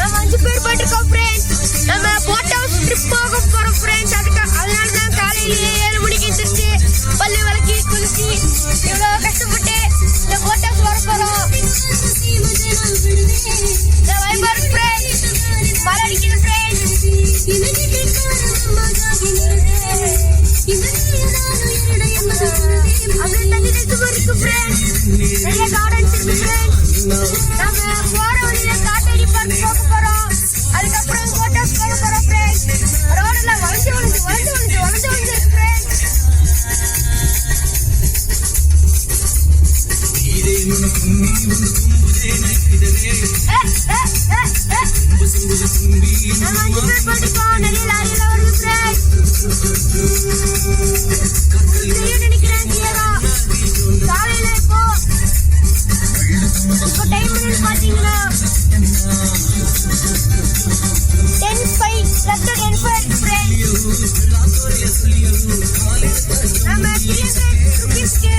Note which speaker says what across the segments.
Speaker 1: நம்ம 5 பேர் போயிட்டு இருக்கோம் ஃப்ரெண்ட்ஸ். நம்ம போட் ஹவுஸ் ட்ரிப் போக போறோம் ஃப்ரெண்ட்ஸ். அதனால தான் காலையிலேயே 7 மணிக்கு எந்திரிச்சு பல்லு விளக்கி குளிச்சு இவ்வளோ கஷ்டப்பட்டு இந்த போட் ஹவுஸ் வர போறோம். இந்த வைபர் ஃப்ரெண்ட்ஸ் மழை அடிக்குது ஃப்ரெண்ட்ஸ். அப்படியே தண்ணி நிறுத்து இருக்கு ஃப்ரெண்ட்ஸ். நிறைய கார்டன்ஸ் இருக்கு ஃப்ரெண்ட்ஸ். நம்ம போற வழியில காட்டேரி பார்க் போக போறோம். அதுக்கப்புறம் போட் ஹவுஸ் போக போறோம் ஃப்ரெண்ட்ஸ். ரோடுல வளைஞ்சு இருக்கு ஃப்ரெண்ட்ஸ். நிறைய லாரியில வருது ஃப்ரெண்ட்ஸ். நினைக்கிறேன் காலையில இப்போ டைம் பாத்தீங்கன்னா 10:05 நம்ம 300 rupeesக்கு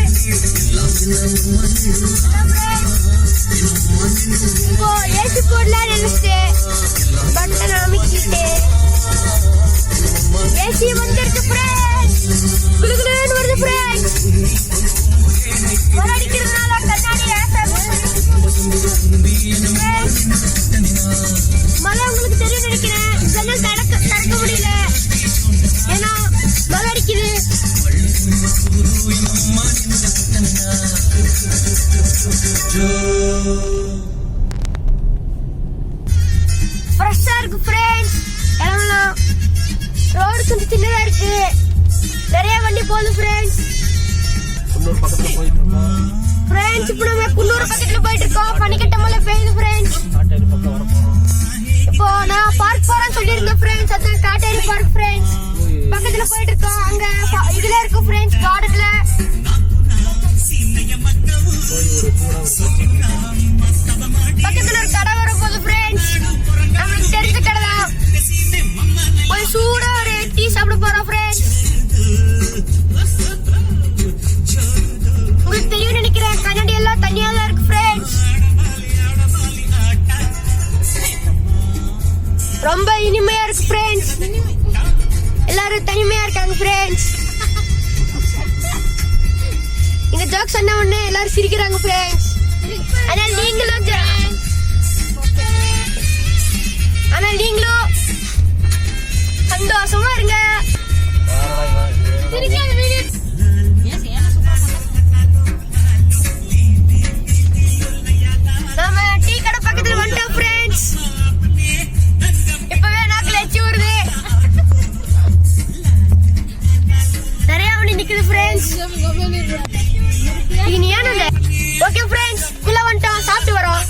Speaker 1: இப்போ ஏசி போடலாம் நினைச்சிட்டு பட்டன் அமைக்கிட்டு ஏசி வந்துருக்கு ஃப்ரெண்ட்ஸ். குளுகுளுன்னு வருது ஃப்ரெண்ட்ஸ். மழை அடிக்கிறதுனால கண்ணாடி மழை உங்களுக்கு தெரியும் நினைக்கிறேன். இதெல்லாம் நடக்க முடியல ஏன்னா மழை அடிக்குது. ஃப்ரெஷ்ஷா இருக்கு ஃப்ரெண்ட்ஸ். இறங்கலாம். ரோடு கொஞ்சம் சின்னதா இருக்கு. நிறைய வண்டி போகுது ஃப்ரெண்ட்ஸ். ஃப்ரெண்ட்ஸ் இப்போ நம்ம குன்னூர் பக்கத்துல போயிட்டு இருக்கோம். பனிக்கட்ட மழை பெய்யுது ஃப்ரெண்ட்ஸ். இப்போ நான் பார்க் போறேன்னு சொல்லியிருந்தேன் ஃப்ரெண்ட்ஸ். அதான் காட்டேரி பார்க் ஃப்ரெண்ட்ஸ். பக்கத்துல போயிட்டு இருக்கோம். அங்க இதுல இருக்கு ஃப்ரெண்ட்ஸ் கார்டன்ல. பக்கத்துல ஒரு கடை வர போகுது ஃப்ரெண்ட்ஸ். நம்மளுக்கு தெரிஞ்ச கடை தான். ஒரு சூடா ஒரு டீ சாப்பிட போறோம் ஃப்ரெண்ட்ஸ். உங்களுக்கு தெரியும் நினைக்கிறேன். கண்ணாடி எல்லாம் தனியா தான் இருக்கு ஃப்ரெண்ட்ஸ். ரொம்ப இனிமையா இருக்கு ஃப்ரெண்ட்ஸ். எல்லாரும் தனிமையா இருக்காங்க ஃப்ரெண்ட்ஸ். இந்த ஜோக் சொன்ன உடனே எல்லாரும் சிரிக்கிறாங்க ஃப்ரெண்ட்ஸ். ஆனால் நீங்களும் சந்தோஷமா இருங்க. நாம டீ கடை பக்கத்துல வந்துட்டோம் ஃப்ரெண்ட்ஸ். இப்பவே நாக்குல எச்சி வருது. நிறைய வண்டி நிக்குது ஃப்ரெண்ட்ஸ். இது நீ ஏன் ஓகே ஃப்ரெண்ட்ஸ் குள்ள வந்துட்டோம். சாப்பிட்டு வரோம்.